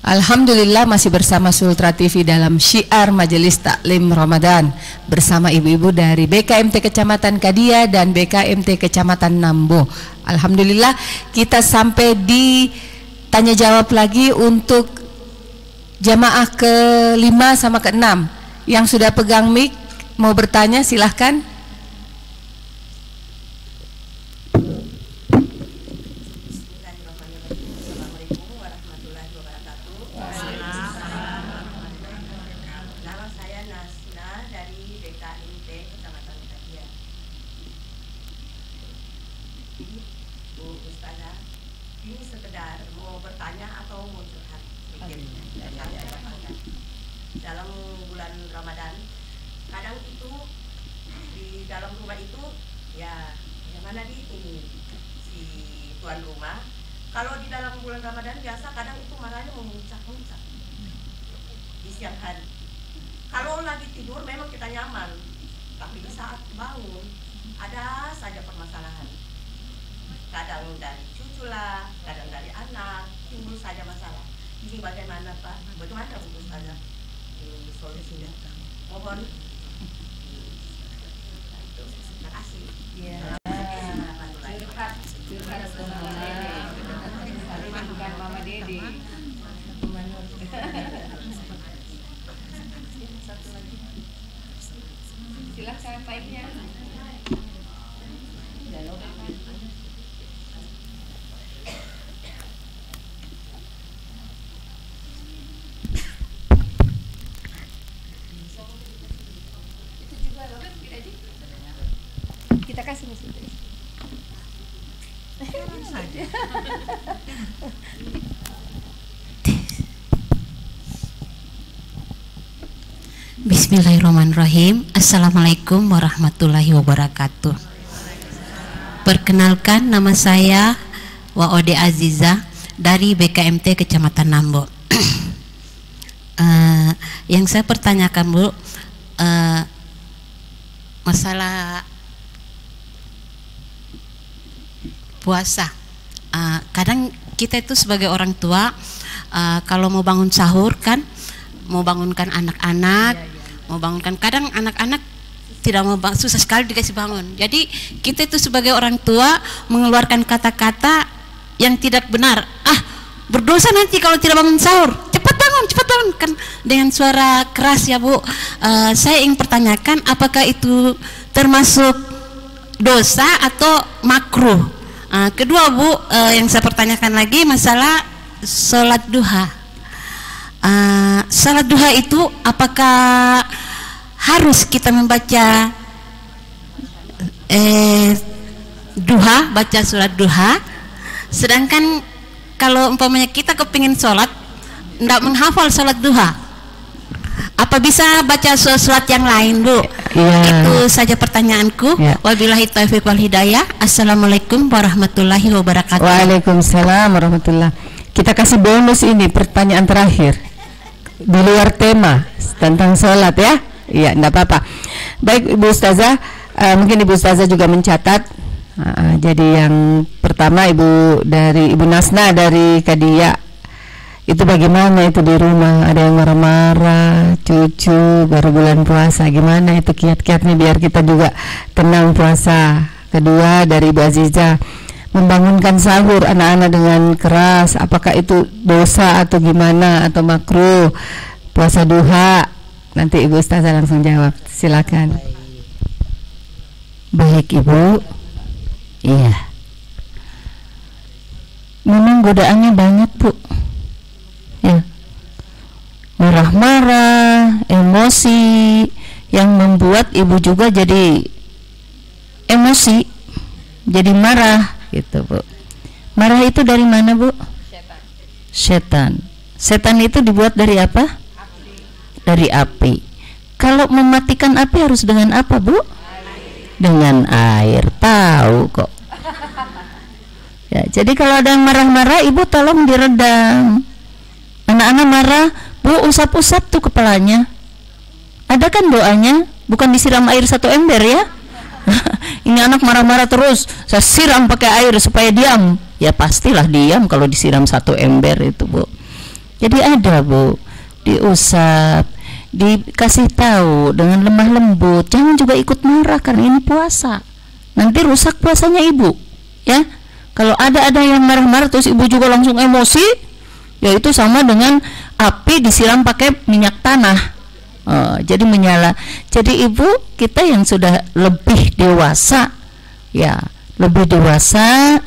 Alhamdulillah masih bersama Sultra TV dalam syiar Majelis Taklim Ramadan bersama ibu-ibu dari BKMT Kecamatan Kadia dan BKMT Kecamatan Nambo. Alhamdulillah kita sampai di tanya jawab lagi untuk jamaah ke-5 sama ke-6. Yang sudah pegang mic mau bertanya silahkan. Dalam bulan Ramadan kadang itu di dalam rumah itu ya yang mana ini si tuan rumah kalau di dalam bulan Ramadan biasa kadang itu marahnya memuncak-muncak di siang hari. Kalau lagi tidur memang kita nyaman, tapi di saat bangun ada saja permasalahan, kadang dari cucu lah, kadang dari anak, timbul saja masalah. Ini bagaimana Pak? Bagaimana untuk saja solusinya? Mohon. Terima kasih. Ya. Bukan Mama Dede. Satu lagi. Silakan baiknya. Kita kasih musik saja. Bismillahirrahmanirrahim. Assalamualaikum warahmatullahi wabarakatuh. Perkenalkan, nama saya Waode Aziza dari BKMT Kecamatan Nambo. Yang saya pertanyakan Bu, masalah puasa. Kadang kita itu sebagai orang tua kalau mau bangun sahur kan, mau bangunkan anak-anak, mau bangunkan, kadang anak-anak tidak mau susah sekali dikasih bangun. Jadi kita itu sebagai orang tua mengeluarkan kata-kata yang tidak benar. Berdosa nanti kalau tidak bangun sahur. Cepat bangun kan dengan suara keras ya Bu. Saya ingin pertanyakan apakah itu termasuk dosa atau makruh? Kedua Bu, yang saya pertanyakan lagi masalah sholat duha. Sholat duha itu apakah harus kita membaca duha, baca surat duha? Sedangkan kalau umpamanya kita kepingin sholat tidak menghafal sholat duha, apa bisa baca surat yang lain Bu? Itu saja pertanyaanku. Wabillahi taufiq wal hidayah. Assalamualaikum warahmatullahi wabarakatuh. Waalaikumsalam warahmatullahi. Kita kasih bonus ini, pertanyaan terakhir di luar tema tentang sholat ya. Iya, enggak apa-apa. Baik Ibu Ustazah, mungkin Ibu Ustazah juga mencatat. Jadi yang pertama Ibu Nasna dari Kadia, itu bagaimana itu di rumah, ada yang marah-marah, cucu baru bulan puasa, gimana itu kiat-kiatnya biar kita juga tenang puasa. Kedua dari Ibu Aziza, membangunkan sahur anak-anak dengan keras, apakah itu dosa atau gimana atau makruh? Puasa duha, nanti Ibu Ustazah langsung jawab, silakan. Baik Ibu. Iya, memang godaannya banyak Bu ya, marah-marah, emosi yang membuat ibu juga jadi emosi, jadi marah gitu Bu. Marah itu dari mana Bu? Setan. Setan itu dibuat dari apa? Dari api. Kalau mematikan api harus dengan apa Bu? Dengan air. Tahu kok ya. Jadi kalau ada yang marah-marah, ibu tolong diredam. Anak-anak marah, Bu, usap-usap tuh kepalanya. Ada kan doanya, bukan disiram air 1 ember ya. Ini anak marah-marah terus, saya siram pakai air supaya diam. Ya pastilah diam kalau disiram 1 ember itu Bu. Jadi ada Bu, diusap, dikasih tahu dengan lemah lembut, jangan juga ikut marah karena ini puasa, nanti rusak puasanya ibu ya. Kalau ada yang marah-marah terus ibu juga langsung emosi, ya itu sama dengan api disiram pakai minyak tanah, jadi menyala. Jadi ibu kita yang sudah lebih dewasa ya, lebih dewasa,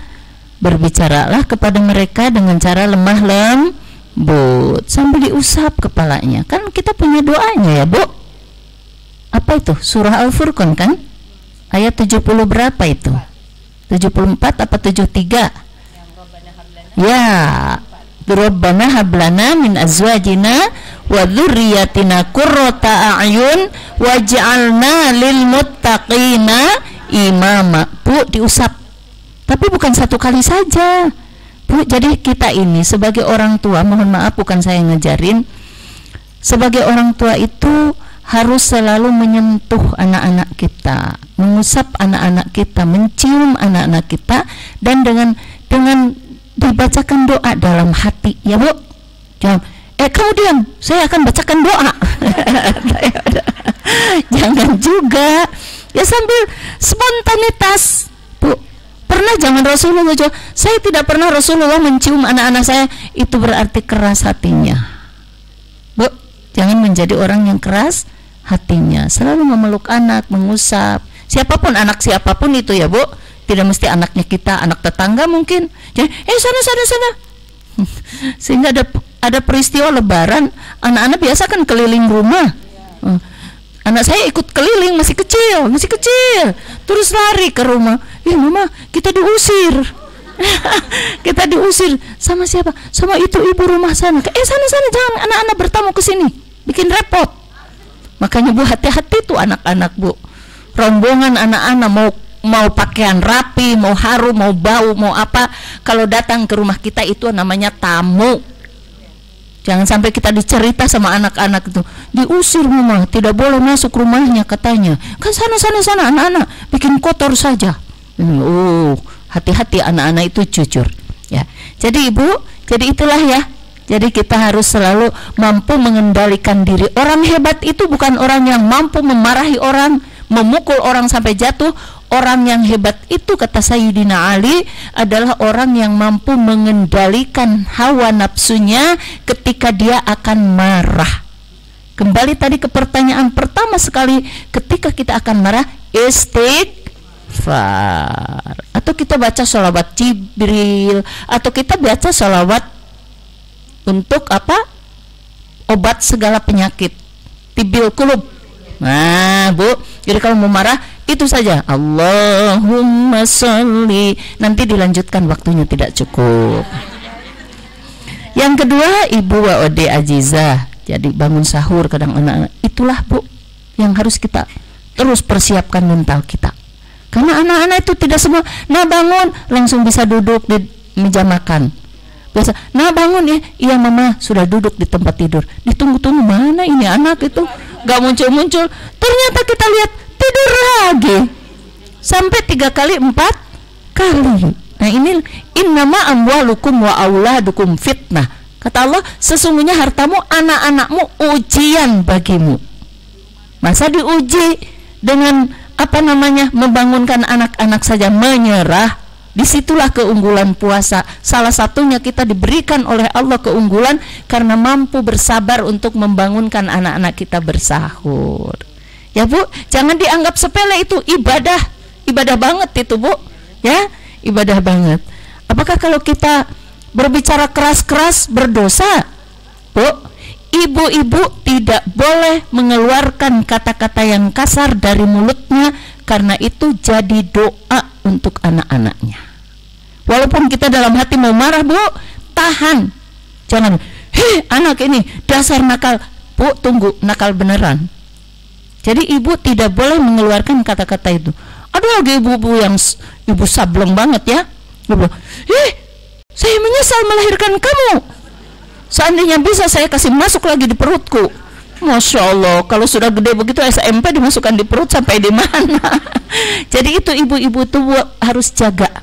berbicaralah kepada mereka dengan cara lemah lembut sambil diusap kepalanya. Kan kita punya doanya ya Bu. Apa itu? Surah Al-Furqan kan? Ayat 70 berapa itu? 74 apa 73? Ya, Rabbana hablana min azwajina wa dzurriyyatina qurrata a'yun waj'alna lil muttaqina imama. Bu, diusap. Tapi bukan satu kali saja. Bu, jadi kita ini sebagai orang tua, mohon maaf bukan saya ngajarin, sebagai orang tua itu harus selalu menyentuh anak-anak kita, mengusap anak-anak kita, mencium anak-anak kita, dan dengan dibacakan doa dalam hati ya Bu. Jangan, kamu diam, saya akan bacakan doa. Jangan juga ya, sambil spontanitas Bu. Pernah zaman Rasulullah juga, saya tidak pernah Rasulullah mencium anak-anak saya, itu berarti keras hatinya Bu. Jangan menjadi orang yang keras hatinya, selalu memeluk anak, mengusap siapapun, anak siapapun itu ya Bu, tidak mesti anaknya kita, anak tetangga mungkin. Jadi sana sehingga ada peristiwa lebaran, anak-anak biasa kan keliling rumah, anak saya ikut keliling, masih kecil, terus lari ke rumah, mama kita diusir. Kita diusir sama siapa? Sama itu ibu rumah sana. Sana jangan anak-anak bertamu ke sini, bikin repot. Makanya Bu, hati-hati tuh anak-anak Bu, rombongan anak-anak mau pakaian rapi, mau harum, mau bau, mau apa, kalau datang ke rumah kita itu namanya tamu. Jangan sampai kita dicerita sama anak-anak itu, diusir mama, tidak boleh masuk rumahnya katanya. Kan sana anak-anak bikin kotor saja. Hati-hati anak-anak itu jujur ya. Jadi Ibu, jadi itulah ya. Jadi kita harus selalu mampu mengendalikan diri. Orang hebat itu bukan orang yang mampu memarahi orang, memukul orang sampai jatuh. Orang yang hebat itu, kata Sayyidina Ali, adalah orang yang mampu mengendalikan hawa nafsunya ketika dia akan marah. Kembali tadi ke pertanyaan pertama sekali, ketika kita akan marah, istighfar, atau kita baca sholawat Jibril, atau kita baca sholawat untuk apa? Obat segala penyakit, tibil kulub. Nah Bu, jadi kalau mau marah itu saja, Allahumma sholli. Nanti dilanjutkan, waktunya tidak cukup. Yang kedua, Ibu wa ode ajizah, jadi bangun sahur kadang anak-anak, itulah Bu yang harus kita terus persiapkan mental kita. Karena anak-anak itu tidak semua bangun langsung bisa duduk di meja makan. Biasa, bangun ya, iya mama sudah duduk di tempat tidur. Ditunggu-tunggu, mana ini anak itu, gak muncul-muncul. Ternyata kita lihat tidur lagi sampai 3 kali 4 kali. Nah ini innama amwalukum wa auladukum fitnah. Kata Allah, sesungguhnya hartamu, anak-anakmu ujian bagimu. Masa diuji dengan membangunkan anak-anak saja menyerah? Disitulah keunggulan puasa. Salah satunya kita diberikan oleh Allah keunggulan karena mampu bersabar untuk membangunkan anak-anak kita bersahur. Ya Bu, jangan dianggap sepele, itu ibadah banget itu Bu, ya, ibadah banget. Apakah kalau kita berbicara keras-keras berdosa? Bu, ibu-ibu tidak boleh mengeluarkan kata-kata yang kasar dari mulutnya, karena itu jadi doa untuk anak-anaknya. Walaupun kita dalam hati mau marah Bu, tahan. Jangan, anak ini dasar nakal. Bu, tunggu, nakal beneran. Jadi ibu tidak boleh mengeluarkan kata-kata itu. Ada lagi ibu-ibu yang ibu sableng banget ya, ibu, saya menyesal melahirkan kamu. Seandainya bisa saya kasih masuk lagi di perutku. Masya Allah, kalau sudah gede begitu SMP dimasukkan di perut sampai di mana. Jadi itu ibu-ibu itu harus jaga,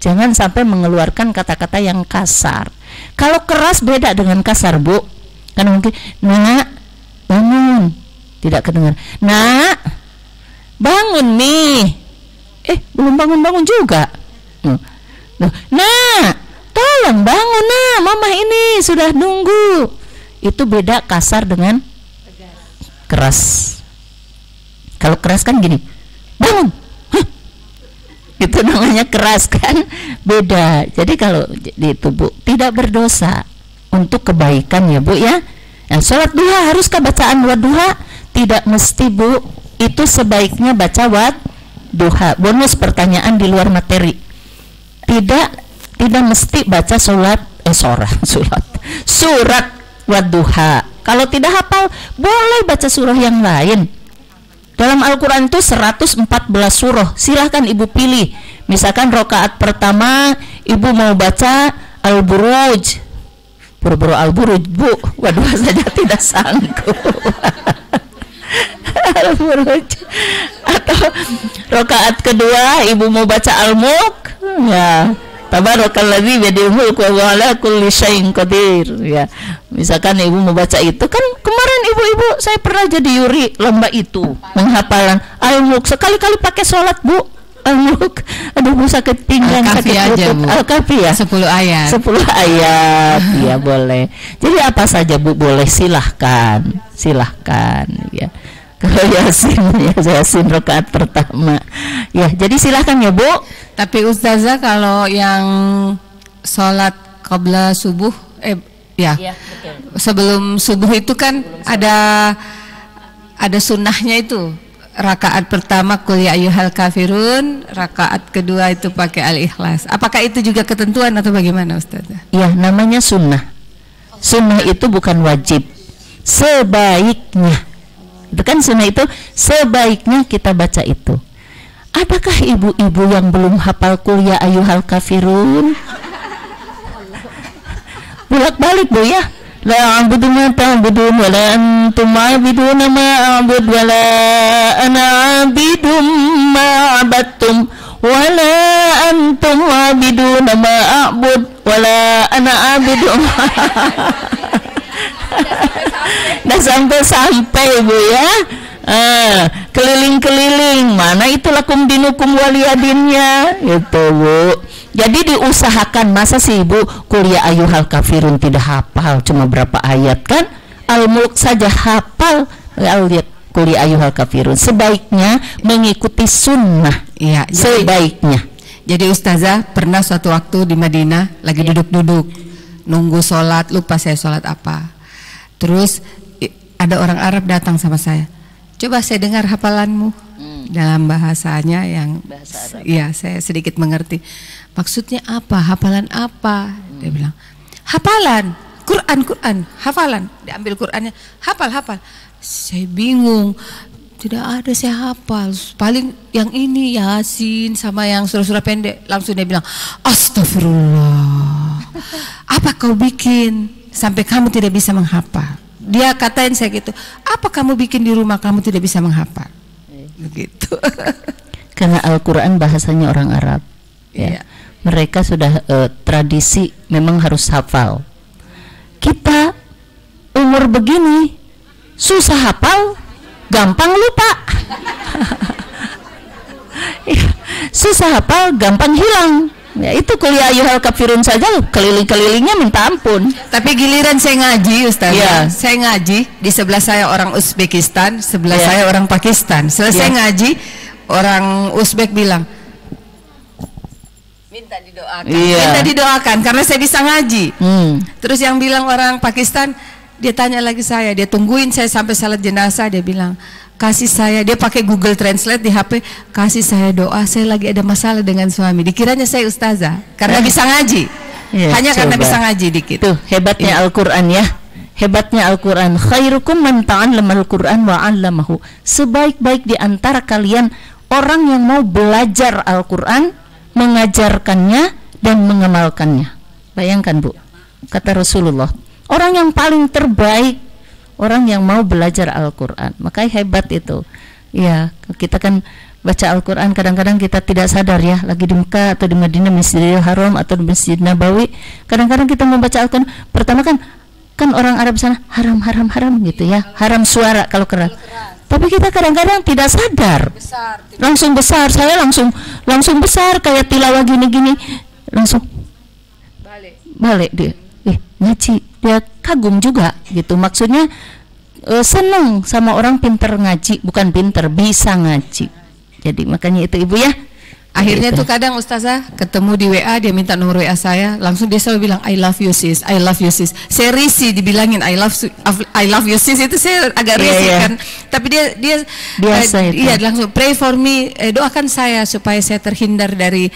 jangan sampai mengeluarkan kata-kata yang kasar. Kalau keras beda dengan kasar, Bu. Kan mungkin, nak bangun, tidak kedengar. Nak bangun nih, belum bangun juga. Nak tolong bangun, nak mama ini sudah nunggu. Itu beda kasar dengan keras. Kalau keras kan gini, bangun, itu namanya keras kan, beda. Jadi kalau itu, Bu, tidak berdosa, untuk kebaikan ya, Bu ya. Nah, sholat duha, haruskah bacaan duha? Tidak mesti, Bu. Itu sebaiknya baca duha. Bonus pertanyaan di luar materi. Tidak mesti baca surat duha. Kalau tidak hafal, boleh baca surah yang lain. Dalam Al-Quran itu 114 surah. Silahkan Ibu pilih. Misalkan rakaat pertama Ibu mau baca Al-Buruj. Buru-buru Al-Buruj, Bu. Waduh, saja tidak sanggup. Al-Buruj. Atau rakaat kedua Ibu mau baca Al-Mulk. Ya. Tabarakalladzi biyadihil mulku wa huwa ala kulli syai'in qadir. Ya. Misalkan Ibu mau baca itu, kan kemarin ibu-ibu saya pernah jadi juri lomba itu, penghafalan Al-Mulk. Sekali-kali pakai sholat, Bu. Al-Mulk. Aduh, Bu, sakit pinggang, sakit lutut. Al-Kafi ya? 10 ayat. 10 ayat. Ya, boleh. Jadi apa saja, Bu, boleh, silahkan ya. Kalau Yasin rakaat pertama. Ya, jadi silahkan ya, Bu. Tapi Ustazah, kalau yang sholat qabla subuh, betul. Sebelum subuh itu kan ada sunnahnya itu. Rakaat pertama qul ya ayyuhal kafirun, rakaat kedua itu pakai al-ikhlas. Apakah itu juga ketentuan atau bagaimana, Ustazah? Ya, namanya sunnah. Sunnah itu bukan wajib. Sebaiknya. Itu kan sunnah itu sebaiknya kita baca itu. Adakah ibu-ibu yang belum hafal qul ya ayyuhal kafirun? Bolak-balik, Bu ya. La a'budu ma ta'budun wa la antum 'abiduna ma a'bud wa la ana 'abidum ma 'abadtum wa la antum 'abiduna ma a'bud wa la ana 'abidum. Dah sampai, Bu ya. Keliling-keliling, mana itu lakum dinukum waliyadinnya, itu, Bu. Jadi diusahakan. Masa sih Ibu kuliah ayyuhal kafirun tidak hafal, cuma berapa ayat kan? Al-Mulk saja hafal. Kuliah ayyuhal kafirun. Sebaiknya mengikuti sunnah. Iya, sebaiknya. Jadi Ustazah pernah suatu waktu di Madinah lagi duduk-duduk nunggu sholat, lupa saya sholat apa. Terus ada orang Arab datang sama saya. Coba saya dengar hafalanmu. Dalam bahasanya yang bahasa Arab. Ya, saya sedikit mengerti. Maksudnya apa? Hafalan apa? Dia bilang, hafalan Quran, hafalan. Diambil Qurannya, hafal. Saya bingung. Tidak ada saya hafal. Paling yang ini Yasin sama yang surah-surah pendek. Langsung dia bilang, astagfirullah. Apa kau bikin sampai kamu tidak bisa menghafal? Dia katain saya gitu. Apa kamu bikin di rumah kamu tidak bisa menghafal? Begitu. Karena Al-Quran bahasanya orang Arab ya. Iya. Mereka sudah tradisi memang harus hafal. Kita umur begini susah hafal, gampang lupa. Susah hafal, gampang hilang. Ya, itu kuliah ayyuhal kafirun saja keliling-kelilingnya minta ampun. Tapi giliran saya ngaji, Ustaz. Yeah. Saya ngaji, di sebelah saya orang Uzbekistan, sebelah saya orang Pakistan. Selesai ngaji, orang Uzbek bilang, minta didoakan. Minta didoakan karena saya bisa ngaji. Terus yang bilang orang Pakistan, dia tanya lagi saya, dia tungguin saya sampai salat jenazah, dia bilang, kasih saya, dia pakai Google Translate di HP, kasih saya doa, saya lagi ada masalah dengan suami. Dikiranya saya ustazah karena bisa ngaji. Hanya karena bisa ngaji dikit. Tuh hebatnya Al-Quran ya. Hebatnya Al-Quran. Khairukum man ta'allamal Quran wa 'allamahu. Sebaik-baik di antara kalian orang yang mau belajar Al-Quran, mengajarkannya dan mengamalkannya. Bayangkan, Bu, kata Rasulullah, orang yang paling terbaik orang yang mau belajar Al-Quran. Makanya hebat itu. Ya, kita kan baca Al-Quran. Kadang-kadang kita tidak sadar ya, lagi di Mekah atau di Madinah, Masjidil Haram atau di Masjid Nabawi, kadang-kadang kita membaca Al-Quran. Pertama kan orang Arab sana haram gitu ya, haram suara kalau keras. Tapi kita kadang-kadang tidak sadar, langsung besar. Saya langsung besar kayak tilawah gini-gini, langsung balik dia, ngaji, dia kagum juga gitu. Maksudnya seneng sama orang pinter ngaji, bukan pinter, bisa ngaji. Jadi makanya itu Ibu ya. Akhirnya gitu. tuh kadang Ustazah ketemu di WA, dia minta nomor WA saya, langsung dia selalu bilang I love you sis, I love you sis. Saya risih dibilangin I love you sis, itu saya agak risih kan. Tapi dia biasa itu. Iya, langsung pray for me, doakan saya supaya saya terhindar dari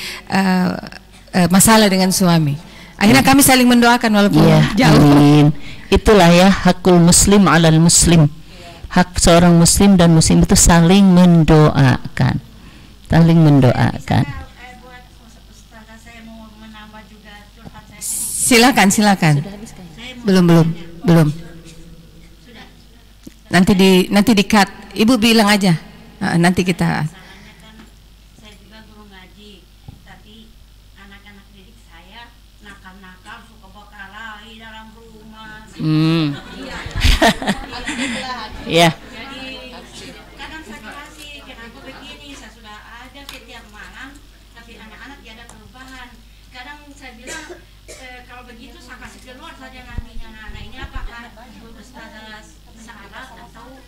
masalah dengan suami. Akhirnya kami saling mendoakan walaupun jauh. Amin. Itulah ya hakul muslim alal muslim. Hak seorang muslim dan muslim itu saling mendoakan. Saling mendoakan. Silakan. Belum. Nanti di cut. Ibu bilang aja. Nanti kita. Saya juga guru ngaji, tapi anak-anak didik saya nakal-nakal, suka berkelahi dalam rumah. Ya. Kadang saya kasih, kenapa begini? Saya sudah ada setiap malam, tapi anak-anak tidak ada perubahan. Kadang saya bilang, kalau begitu saya kasih keluar saja nantinya. Nah, ini apakah Ustazah salah atau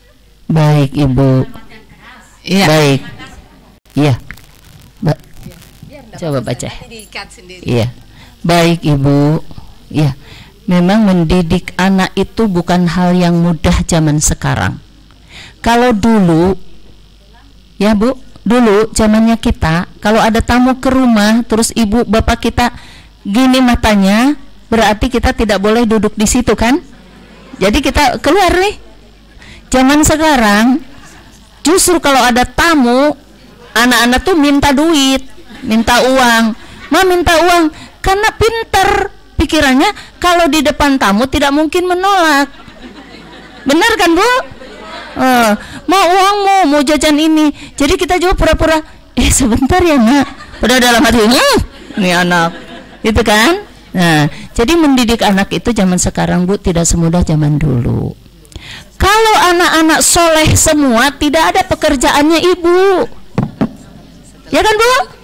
Baik Ibu. perbuatan keras? Iya. Baik. Iya. Coba baca. Di cut sendiri. Iya. Baik Ibu. Iya. Memang mendidik anak itu bukan hal yang mudah zaman sekarang. Kalau dulu, ya Bu, dulu zamannya kita, kalau ada tamu ke rumah, terus ibu bapak kita gini matanya, berarti kita tidak boleh duduk di situ kan? Jadi kita keluar nih. Zaman sekarang, justru kalau ada tamu, anak-anak tuh minta duit, minta uang, minta uang, karena pinter. Pikirannya kalau di depan tamu tidak mungkin menolak. Benar kan Bu? Mau uangmu, mau jajan ini. Jadi kita juga pura-pura, sebentar ya nak. Udah dalam hati, ini anak, gitu kan? Nah, jadi mendidik anak itu zaman sekarang Bu tidak semudah zaman dulu. Kalau anak-anak soleh semua, tidak ada pekerjaannya ibu. Ya kan Bu?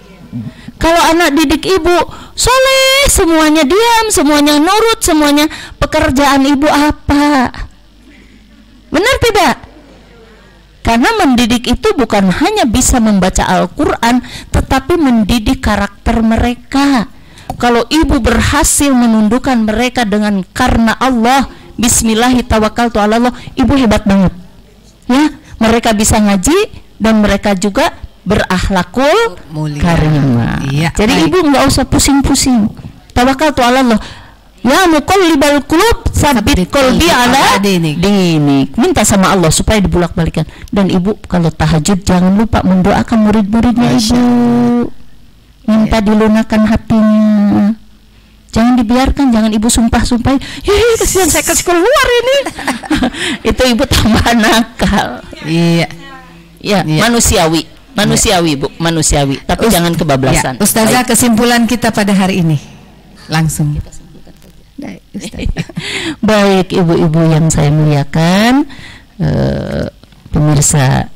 Kalau anak didik ibu soleh, semuanya diam, semuanya nurut, semuanya, pekerjaan ibu apa? Benar tidak? Karena mendidik itu bukan hanya bisa membaca Al-Quran, tetapi mendidik karakter mereka. Kalau ibu berhasil menundukkan mereka dengan karena Allah, Bismillahirrahmanirrahim, ibu hebat banget. Ya, mereka bisa ngaji dan mereka juga berakhlakul karimah. Iya, jadi baik. ibu nggak usah pusing-pusing. Tawakkaltu ala Allah. Ya muqallibal qulub, sabit qalbi ala dinik. Minta sama Allah supaya dibulak-balikan. Dan ibu kalau tahajud jangan lupa mendoakan murid-muridnya ibu. Minta dilunakkan hatinya. Jangan dibiarkan, jangan ibu sumpah-sumpah. Kasihan saya kasih keluar ini. Itu ibu tambah nakal. Iya. Ya, manusiawi Bu, manusiawi, tapi jangan kebablasan. Ya, Ustazah, kesimpulan kita pada hari ini langsung. Baik ibu-ibu yang saya muliakan, pemirsa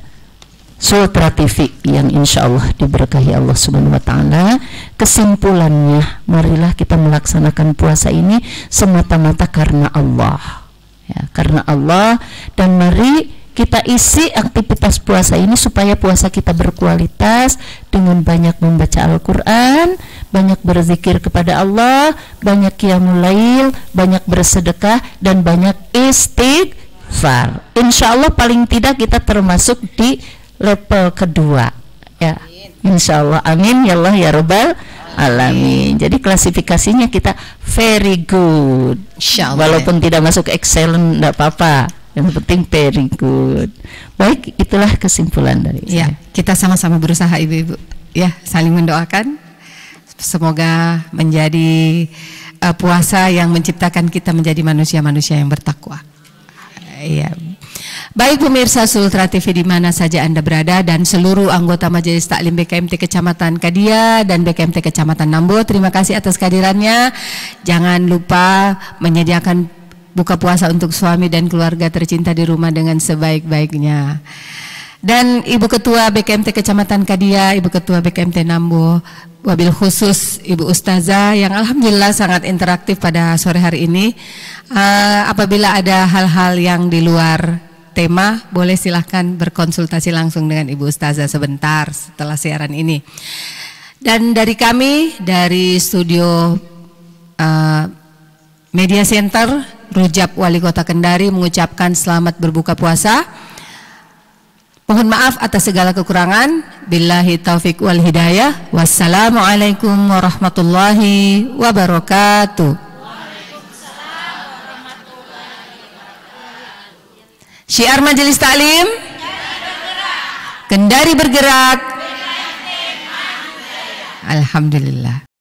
Sultra TV yang insya Allah diberkahi Allah Subhanahu Wa Taala. Kesimpulannya, marilah kita melaksanakan puasa ini semata-mata karena Allah, ya, karena Allah, dan mari kita isi aktivitas puasa ini supaya puasa kita berkualitas dengan banyak membaca Al-Quran, banyak berzikir kepada Allah, banyak qiyamul lail, banyak bersedekah, dan banyak istighfar. Insya Allah paling tidak kita termasuk di level kedua, ya. Insya Allah, amin ya Allah ya Rabbal alamin. Jadi klasifikasinya kita very good, walaupun tidak masuk excellent, tidak apa-apa. Yang penting very good. Baik, itulah kesimpulan dari saya. Kita sama-sama berusaha ibu-ibu, ya, saling mendoakan. Semoga menjadi puasa yang menciptakan kita menjadi manusia-manusia yang bertakwa. Ya. Baik pemirsa Sultra TV di mana saja Anda berada dan seluruh anggota Majelis Taklim BKMT Kecamatan Kadia dan BKMT Kecamatan Nambo, terima kasih atas kehadirannya. Jangan lupa menyediakan buka puasa untuk suami dan keluarga tercinta di rumah dengan sebaik-baiknya. Dan Ibu Ketua BKMT Kecamatan Kadia, Ibu Ketua BKMT Nambo, wabil khusus Ibu Ustazah yang alhamdulillah sangat interaktif pada sore hari ini. Apabila ada hal-hal yang di luar tema, boleh silahkan berkonsultasi langsung dengan Ibu Ustazah sebentar setelah siaran ini. Dan dari kami, dari studio Media Center, Rujab Wali Kota Kendari mengucapkan selamat berbuka puasa. Mohon maaf atas segala kekurangan. Billahi taufik wal hidayah. Wassalamualaikum warahmatullahi wabarakatuh. Syiar Majelis Taklim, Kendari bergerak. Alhamdulillah.